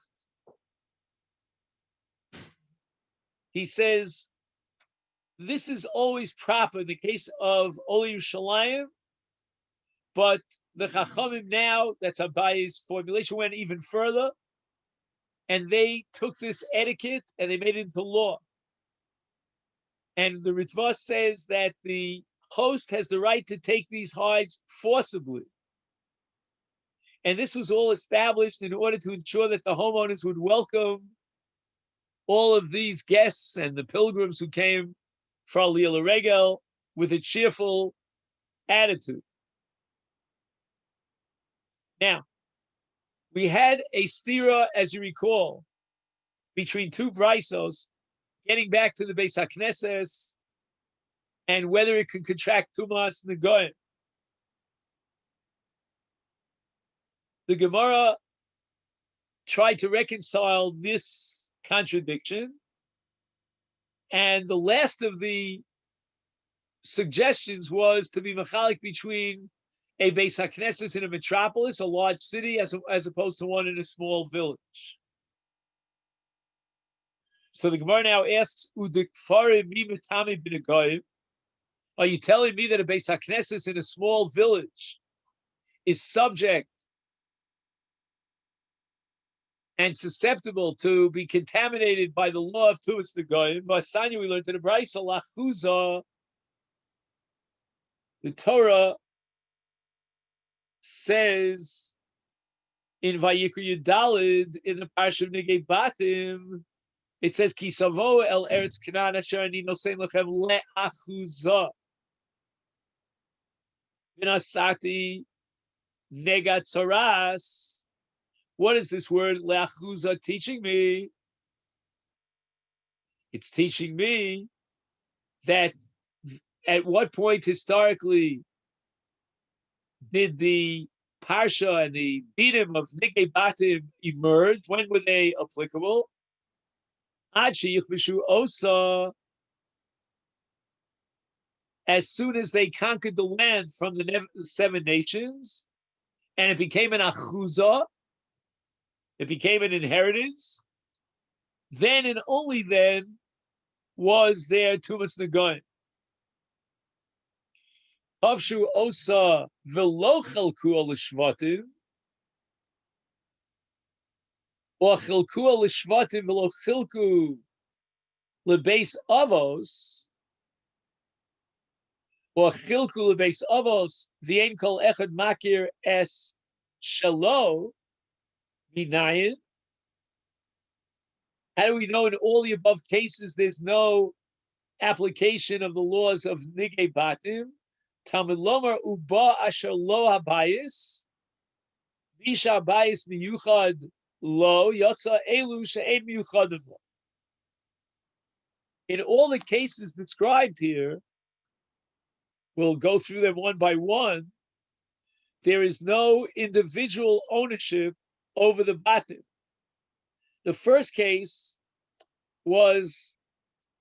He says, this is always proper in the case of Oli Yerushalayim, but the Chachamim now, that's Abaye's formulation, went even further, and they took this etiquette and they made it into law. And the Ritva says that the host has the right to take these hides forcibly. And this was all established in order to ensure that the homeowners would welcome all of these guests and the pilgrims who came for Aliyah L'Regel with a cheerful attitude. Now, we had a stira, as you recall, between two brisos, getting back to the Beis HaKnesses and whether it could contract Tumas Negoyim. The Gemara tried to reconcile this contradiction, and the last of the suggestions was to be machalik between a Beis HaKnesses in a metropolis, a large city, as opposed to one in a small village. So the Gemara now asks, are you telling me that a Beis HaKnesses in a small village is subject and susceptible to be contaminated by the law of Tumas Negoyim? Vasanya, we learned in the Brisa, Lachuza, the Torah says in Vayikra Yudalid, in the Parsha of Negei Batim, it says, Ki savo el eretz Canaan asher ani nosein lechem le'achuza. Vinasati negat tzoras. What is this word le'achuza teaching me? It's teaching me that at what point historically did the Parsha and the Dinim of Negei Batim emerge? When were they applicable? Ad sheyichbishu osa, as soon as they conquered the land from the 7 nations, and it became an achuzah, it became an inheritance, then and only then was there Tumas Negoyim. Avshu osa v'lo chelku al shvatim, or chelku al shvatim v'lo chilku lebeis avos, or chilku lebeis avos v'ein kol echad makir es shelo minayin. How do we know in all the above cases there's no application of the laws of nigei batim? Talmud lomar uba asher lo habayis, misha habayis miyuchad lo yotza elu she'ein miyuchadim lo. In all the cases described here, we'll go through them one by one. There is no individual ownership over the batim. The first case was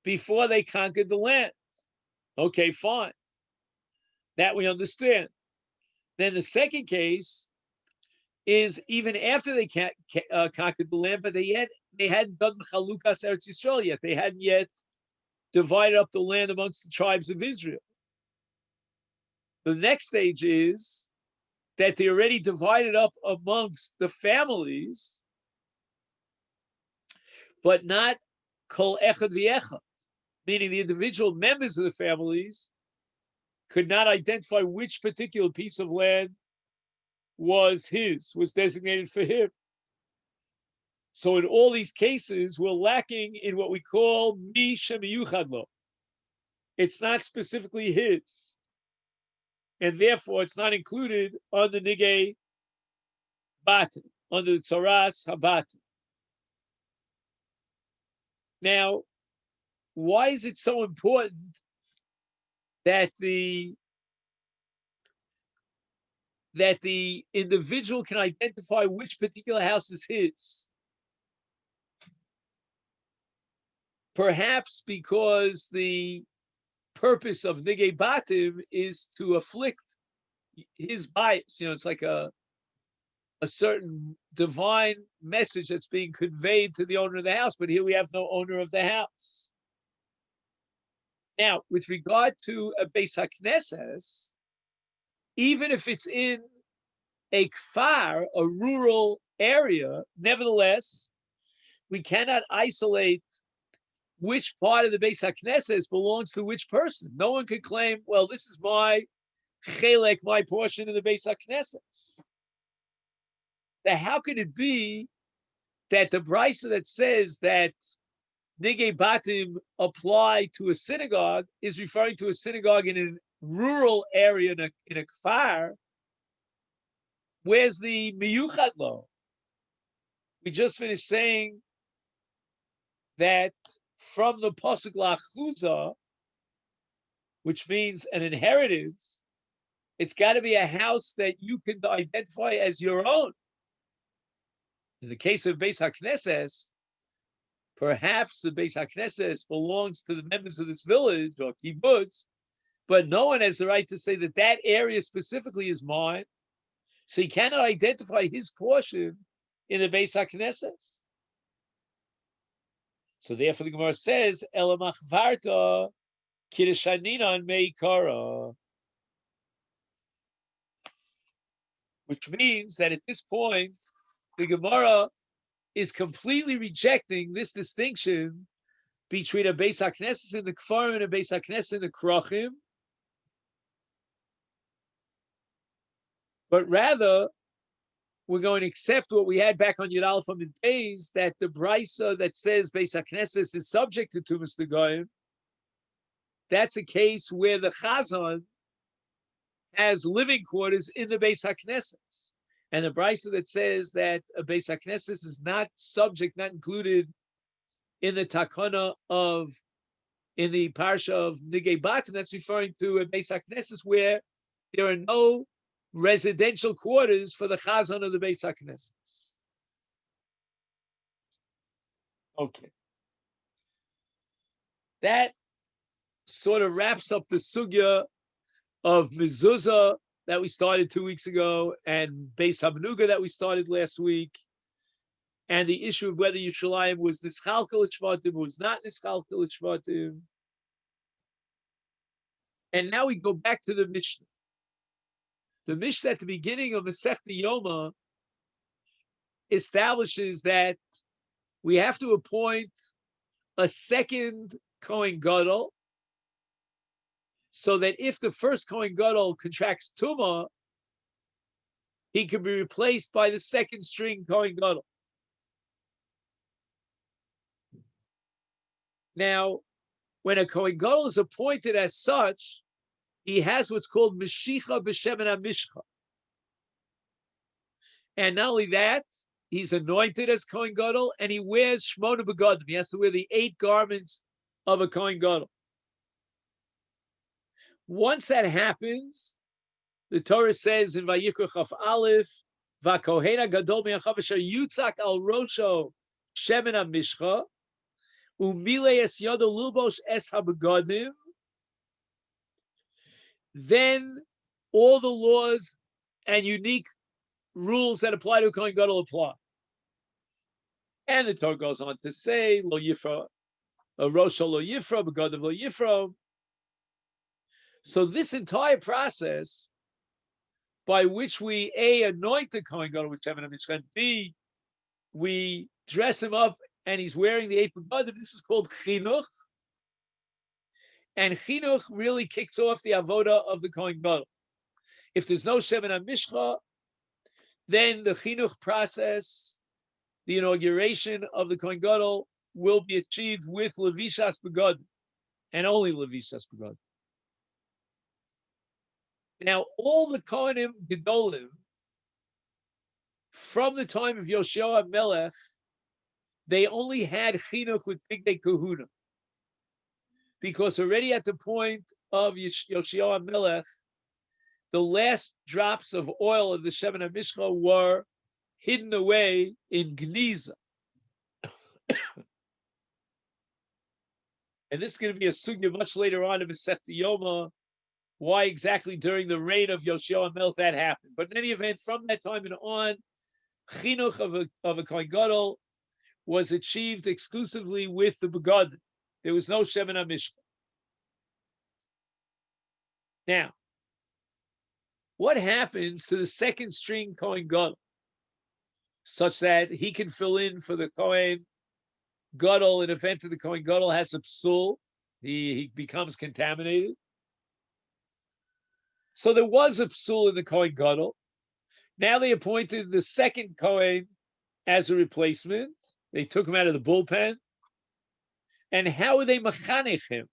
before they conquered the land. Okay, fine. That we understand. Then the second case is even after they conquered the land, but they hadn't done the Chalukas Eretz Yisrael yet. They hadn't yet divided up the land amongst the tribes of Israel. The next stage is that they already divided up amongst the families, but not kol echad v'echad, meaning the individual members of the families could not identify which particular piece of land was designated for him. So in all these cases, we're lacking in what we call mi shemiyuchad lo. It's not specifically his, and therefore it's not included under nigei batim, under the tzaras habatim. Now, why is it so important that the individual can identify which particular house is his? Perhaps because the purpose of nigei batim is to afflict his bias. It's like a certain divine message that's being conveyed to the owner of the house, but here we have no owner of the house. Now, with regard to a Beis HaKnesses, even if it's in a kfar, a rural area, nevertheless, we cannot isolate which part of the Beis HaKnesses belongs to which person. No one could claim, well, this is my chelek, my portion of the Beis HaKnesses. Now, how could it be that the brisa that says that nigei batim apply to a synagogue is referring to a synagogue in a rural area in a kfar? Where's the miyuchad lo? We just finished saying that from the pasuk la'achuzah, which means an inheritance, it's got to be a house that you can identify as your own. In the case of Beis HaKnesses, perhaps the Beis HaKnesses belongs to the members of this village or kibbutz, but no one has the right to say that that area specifically is mine. So he cannot identify his portion in the Beis HaKnesses. So therefore the Gemara says, Ela machvarta kiddushanina meikara, which means that at this point, the Gemara is completely rejecting this distinction between a Beis HaKnesses in the Kfarim and a Beis HaKnesses in the Krachim, but rather we're going to accept what we had back on Yud Aleph Amud Beis, that the brisa that says Beis HaKnesses is subject to Tumas Negoyim, that's a case where the Chazan has living quarters in the Beis HaKnesses. And the brisa that says that a Beis HaKnesses is not included in the takana in the parsha of Nigei Batim, that's referring to a Beis HaKnesses where there are no residential quarters for the Chazan of the Beis HaKnesses. Okay. That sort of wraps up the sugya of mezuzah that we started 2 weeks ago, and Beis Hamanuga that we started last week, and the issue of whether Yerushalayim was nischalkel l'shvatim or was not nischalkel l'shvatim. And now we go back to the Mishnah. The Mishnah at the beginning of Masechta Yoma establishes that we have to appoint a second Kohen Gadol, so that if the first Kohen Gadol contracts Tumah, he can be replaced by the second string Kohen Gadol. Now, when a Kohen Gadol is appointed as such, he has what's called Meshicha B'Shemen HaMishcha. And not only that, he's anointed as Kohen Gadol, and he wears Shmona Begadim. He has to wear the 8 garments of a Kohen Gadol. Once that happens, the Torah says in Vayikra Chaf Aleph, V'Kohen Gadol Mi'achav Asher Yutzak Al Rosho Shemen HaMishcha, Umile Es Yodo Lilbosh Es HaBegadim. Then all the laws and unique rules that apply to a Kohen Gadol apply. And the Torah goes on to say, Lo Yifra, Rosho Lo Yifra, Begadim Lo Yifra. So this entire process by which we A, anoint the Kohen Gadol with Shemen HaMishcha, and B, we dress him up and he's wearing the 8 begadim, this is called chinuch. And chinuch really kicks off the avoda of the Kohen Gadol. If there's no Shemen HaMishcha, then the chinuch process, the inauguration of the Kohen Gadol, will be achieved with levishas begadim, and only levishas begadim. Now, all the Kohanim Gedolim, from the time of Yoshiah Melech, they only had chinuch with Bigdei Kahuna. Because already at the point of Yoshiah Melech, the last drops of oil of the Shemen HaMishcha were hidden away in Gniza. And this is going to be a sugya much later on in Masechta Yoma, why exactly during the reign of Yoshiah Melech that happened. But in any event, from that time and on, chinuch of a Kohen Gadol was achieved exclusively with the begadim. There was no Shemen HaMishcha. Now, what happens to the second string Kohen Gadol, such that he can fill in for the Kohen Gadol in event that the Kohen Gadol has a psul, he becomes contaminated? So there was a psul in the Kohen Gadol. Now they appointed the second Kohen as a replacement. They took him out of the bullpen. And how are they mechanech him?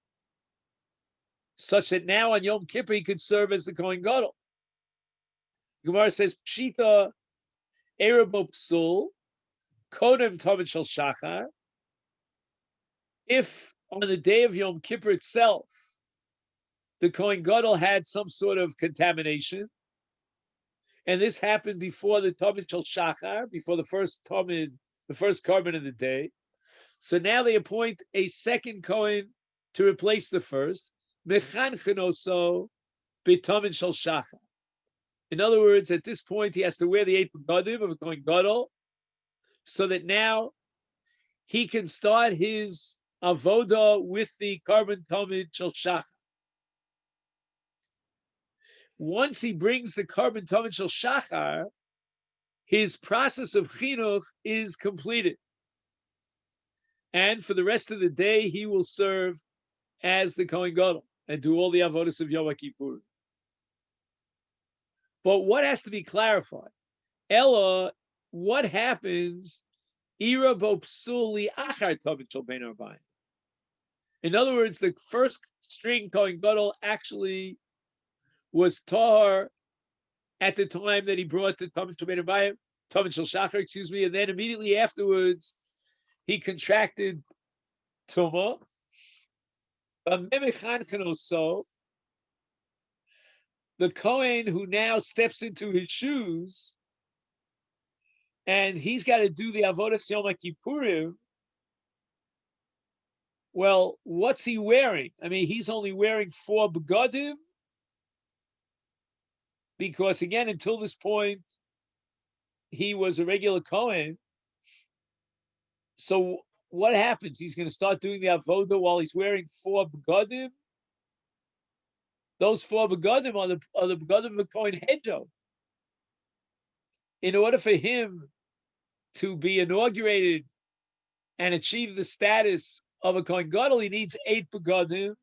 Such that now on Yom Kippur he could serve as the Kohen Gadol. Gemara says, Pshita Erebo Psul, Kodem Tovit Shel Shachar. If on the day of Yom Kippur itself, the Kohen Gadol had some sort of contamination, and this happened before the Tovit Shel Shachar, before the first Tomid, the first carbon of the day. So now they appoint a second Kohen to replace the first. Mechanchenoso b'Tomid Shel Shachar. In other words, at this point, he has to wear the 8 begadim of a Kohen Gadol, so that now he can start his avoda with the carbon Tomid Shel Shachar. Once he brings the carbon Tomid Shel Shachar, his process of chinuch is completed. And for the rest of the day, he will serve as the Kohen Gadol and do all the avodas of Yom Kippur. But what has to be clarified? Ella, what happens? Ira bo psuli achar tovit shel bein arbaim. In other words, the first string Kohen Gadol actually was tahar at the time that he brought the tovit shel bein arbaim, tovit shel shachar, excuse me, and then immediately afterwards he contracted tumah. So the Kohen who now steps into his shoes and he's got to do the avodas Yom Kippurim, well, what's he wearing? I mean, he's only wearing 4 begadim, because again, until this point, he was a regular Kohen. So what happens? He's going to start doing the avodah while he's wearing 4 begadim? Those 4 begadim are the begadim of the Kohen Hedjo. In order for him to be inaugurated and achieve the status of a Kohen Gadol, he needs 8 begadim.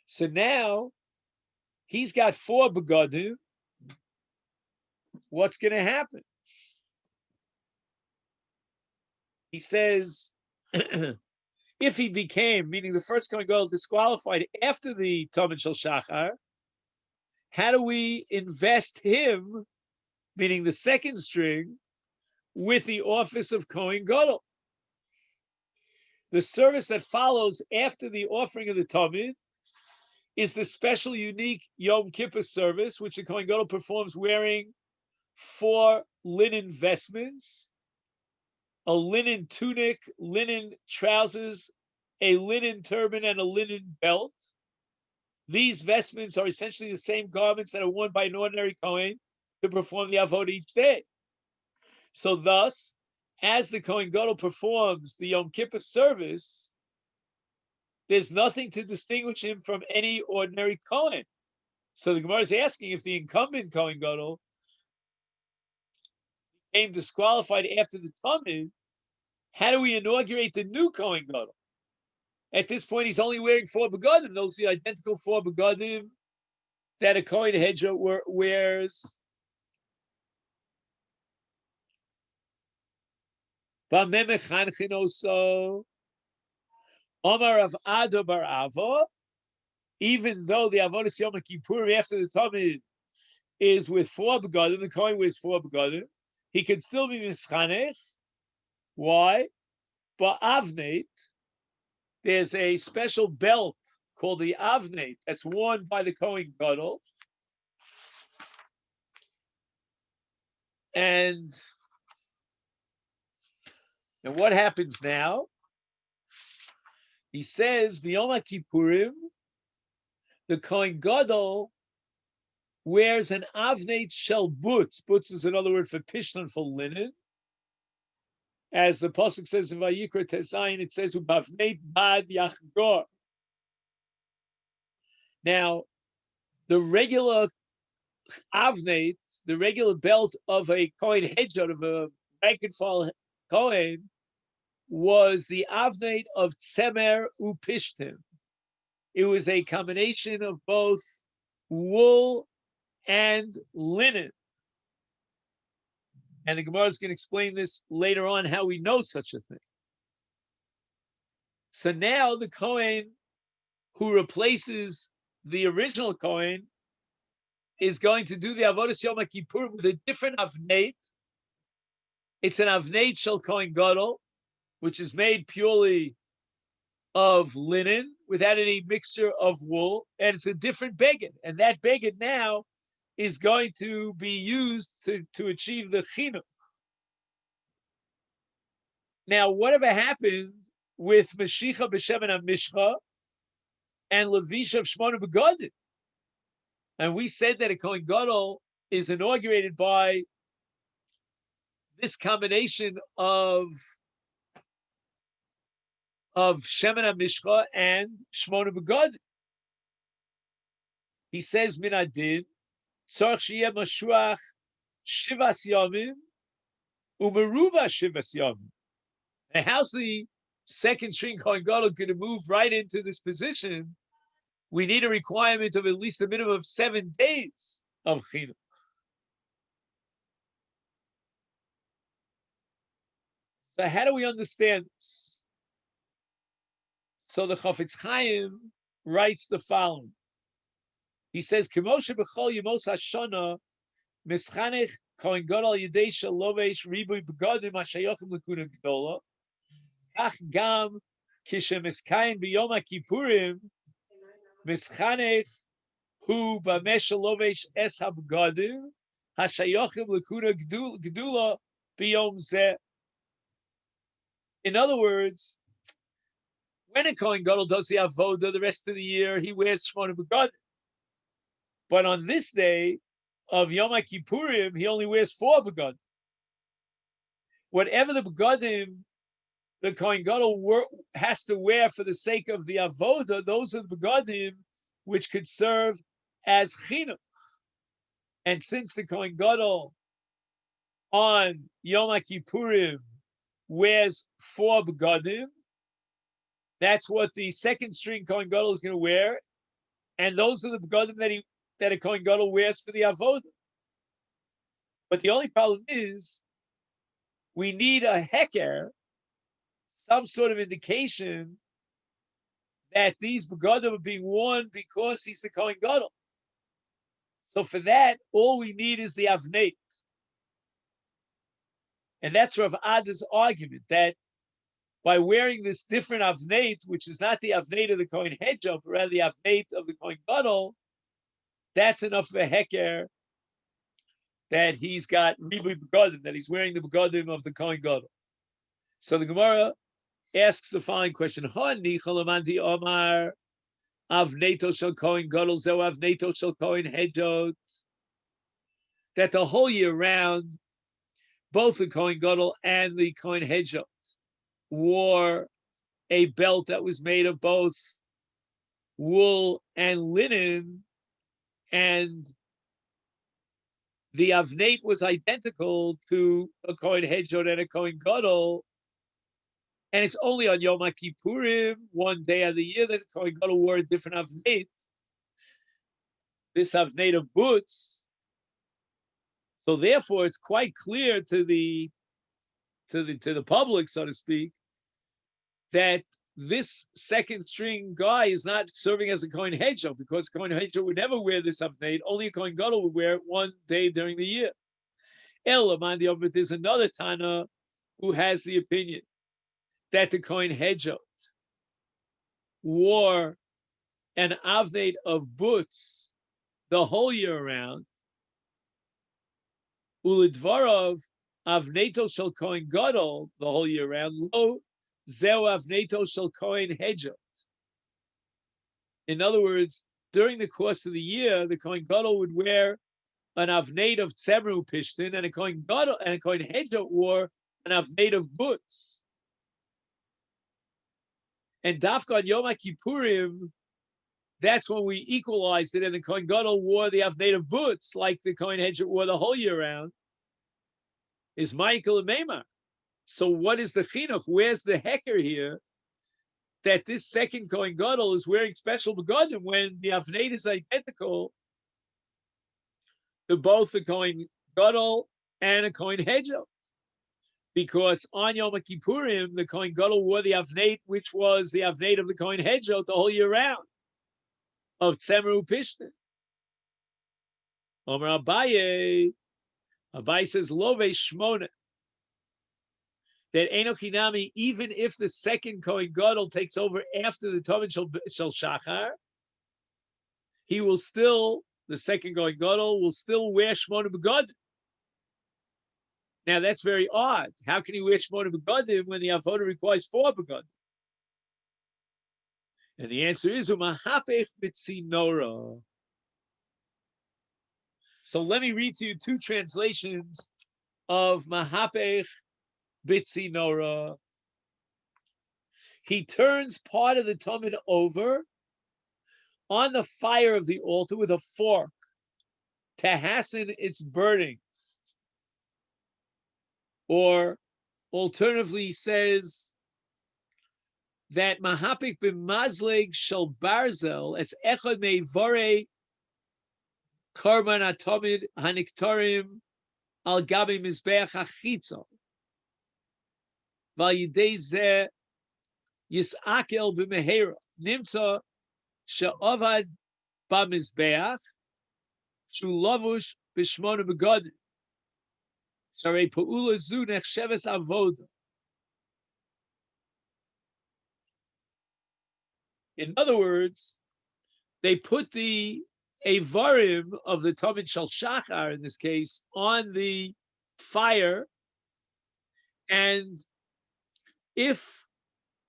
So now he's got 4 begadim. What's going to happen? He says, if he became, meaning the first Kohen Gadol, disqualified after the Tamid Shel Shachar, how do we invest him, meaning the second string, with the office of Kohen Gadol? The service that follows after the offering of the Tamid is the special, unique Yom Kippur service, which the Kohen Gadol performs wearing 4 linen vestments, a linen tunic, linen trousers, a linen turban, and a linen belt. These vestments are essentially the same garments that are worn by an ordinary Kohen to perform the Avodah each day. So thus, as the Kohen Gadol performs the Yom Kippur service, there's nothing to distinguish him from any ordinary Kohen. So the Gemara is asking, if the incumbent Kohen Gadol became disqualified after the Tamid, how do we inaugurate the new Kohen Gadol? At this point, he's only wearing 4 begadim. Those are the identical 4 begadim that a Kohen Hedra wears. Omar of Ado bar Ava, even though the Avodas Yom Kippur after the Tamid is with 4 begadim, the Kohen wears 4 begadim, he could still be mischanech. Why? But Avneit, there's a special belt called the Avneit that's worn by the Kohen Gadol. And what happens now? He says, B'Yom Kippurim, the Kohen Gadol wears an Avneit shel butz. Butz is another word for pishlan, for linen. As the pasuk says in Vayikra Tezayin, it says Ubavneit bad yachgor. Now, the regular Avneit, the regular belt of a Kohen Hedjot, of a rank and file Kohen, was the Avneit of Tzemer Upishtim. It was a combination of both wool and linen. And the Gemara is going to explain this later on, how we know such a thing. So now the Kohen who replaces the original Kohen is going to do the Avodas Yom Kippur with a different Avneit. It's an Avneit Shel Kohen Gadol, which is made purely of linen without any mixture of wool, and it's a different beged. And that beged now is going to be used to achieve the chinuch. Now, whatever happened with Mashicha b'Shemen HaMishcha and Levisha of Shmona Begadim? And we said that a Kohen Gadol is inaugurated by this combination of Shemen HaMishcha and Shmona Begadim. He says, Min Adin, Tzarech Sheyeh Mashuach Shivas Yomim Umeruba Shivas Yomim. Now, how's the second string Kohen Gadol going to move right into this position? We need a requirement of at least a minimum of 7 days of chinuch. So how do we understand this? So the Chafetz Chaim writes the following. He says, "K'moshe b'chol yemos hashana mischanech Kohen Gadol yidei shalovesh ribui begadim hashayachim l'kuna gdola kach gam kishemiskayin b'yom kippurim mischanech hu b'mesh shalovesh es habegadim hashayachim l'kuna gdula b'yom zeh." In other words, when a Kohen Gadol does the avodah the rest of the year, he wears shmona begadim. But on this day of Yom Kippurim, he only wears 4 begadim. Whatever the begadim the Kohen Gadol has to wear for the sake of the avodah, those are the begadim which could serve as chinuch. And since the Kohen Gadol on Yom Kippurim wears 4 begadim, that's what the second string Kohen Gadol is going to wear. And those are the begadim that a Kohen Gadol wears for the avodah. But the only problem is we need a heker, some sort of indication that these begadim are being worn because he's the Kohen Gadol. So for that, all we need is the avneit. And that's Rav Ada's argument, that by wearing this different avneit, which is not the avneit of the Kohen Hedjah, but rather the avneit of the Kohen Gadol, that's enough of a heker that he's got ribui begadim, that he's wearing the begadim of the Kohen Gadol. So the Gemara asks the following question: Hani chalamanti omar avneito shel Kohen Gadol zeu avneito shel Kohen Hedjot. That the whole year round, both the Kohen Gadol and the Kohen Hedjot wore a belt that was made of both wool and linen, and the avneit was identical to a Kohen Hedjot and a Kohen Gadol, and it's only on Yom Kippurim, one day of the year, that Kohen Gadol wore a different avneit, this avneit of boots. So therefore, it's quite clear to the public, so to speak, that this second string guy is not serving as a Kohen Hedjah, because a Kohen Hedjah would never wear this avneit. Only a Kohen Gadol would wear it one day during the year. But there's another Tana who has the opinion that the Kohen Hedjah wore an avneit of boots the whole year round. Ulidvarov avneito shel Kohen Gadol the whole year round. Lo zeu avneito shel Kohen Hedjah. In other words, during the course of the year, the Kohen Gadol would wear an avneit of tzemru pishtin, and a Kohen Gadol and a Kohen Hedjah wore an avneit of boots. And Dafka on Yom Kippurim, that's when we equalized it, and the Kohen Gadol wore the avneit of boots, like the Kohen Hedjah wore the whole year round, is Michael and Meimar. So what is the chinuch? Where's the heker here that this second Kohen Gadol is wearing special begadim when the avneit is identical to both the Kohen Gadol and a Kohen Hedjah? Because on Yom Kippurim, the Kohen Gadol wore the avneit, which was the avneit of the Kohen Hedjah the whole year round, of Tzemru Pishtin. Omer Abaye says, Love Shmona, that Enochinami, even if the second Kohen Gadol takes over after the Tovin Shel Shachar, he will still, the second Kohen Gadol will still wear Shmona Begadim. Now that's very odd. How can he wear Shmona Begadim when the avodah requires 4 Begadim? And the answer is Umahapech Bitzinora. So let me read to you 2 translations of Mahapech Bitzinora. He turns part of the Talmud over on the fire of the altar with a fork to hasten its burning. Or alternatively, he says that Mahapik b'mazleg shel barzel as echad me'vorei karban atomid haniktarim al gabi mizbeach hachitzo val yidei zeh yisakel b'mehera nimtza she'ovad b'mizbeach shu lavush b'shmona begadim sharei pa'ula zu nechsheves avoda. In other words, they put the avarim of the Talmud Shel Shachar, in this case, on the fire, and if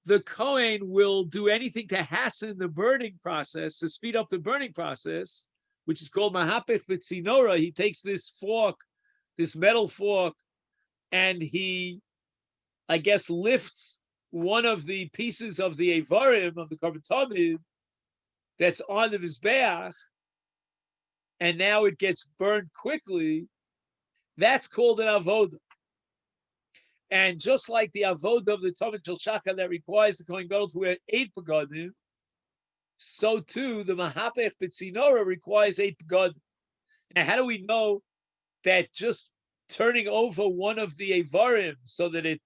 the Kohen will do anything to hasten the burning process, to speed up the burning process, which is called Mahapech B'tzinora, he takes this fork, this metal fork, and he, I guess, lifts one of the pieces of the avarim of the Korban Tamid that's on the Mizbeach, and now it gets burned quickly. That's called an avodah. And just like the avodah of the Talmud Shel Shachar that requires the Kohen Gadol to wear 8 begadim, so too the mahapech b'tzinora requires 8 begadim. Now, how do we know that just turning over one of the avarim so that it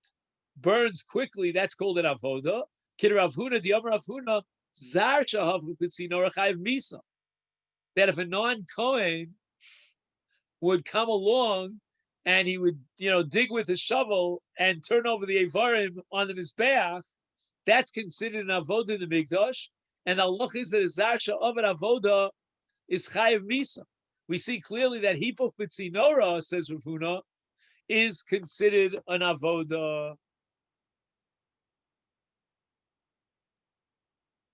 burns quickly, that's called an avoda? Kid Rav Huna, the Amar Rav Huna, zar shahav b'tzinora chayiv misa. That if a non-Kohen would come along and he would, dig with a shovel and turn over the avarim on the mizbeach, that's considered an avoda in the mikdash. And the halach is that a zarsha of an avoda is chayiv misa. We see clearly that hipoch b'tzinora, says Rav Huna, is considered an avoda.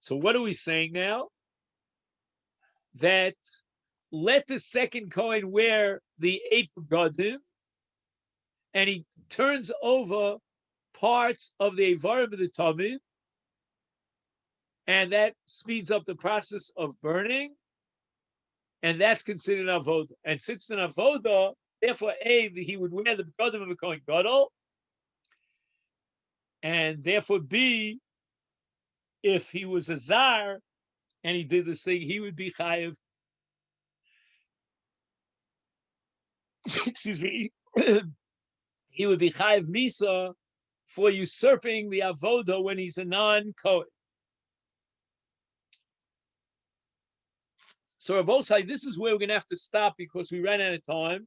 So what are we saying now? That let the second Kohen wear the 8 begadim, and he turns over parts of the avarim of the tamid, and that speeds up the process of burning, and that's considered an avoda. And since it's an avoda, therefore, A, he would wear the begadim of a Kohen Gadol, and therefore, B, if he was a zar and he did this thing, he would be chayiv. Excuse me. He would be chayiv misa for usurping the avoda when he's a non-Kohen. So Rabbosai, this is where we're going to have to stop because we ran out of time.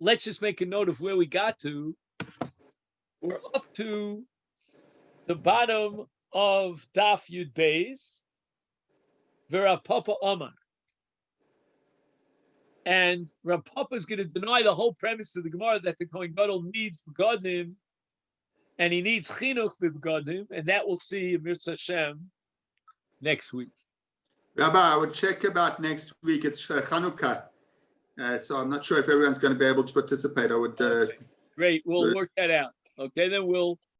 Let's just make a note of where we got to. We're up to the bottom of Daf Yud Beis, V'Rav Papa Omar. And Rav Papa is going to deny the whole premise of the Gemara that the Kohen Gadol needs begadim, and he needs chinuch begadim, and that we'll see in Mirza Hashem next week. Rabbi, I would check about next week. It's Chanukah, so I'm not sure if everyone's going to be able to participate. I would. Great, we'll work that out. Okay, then we'll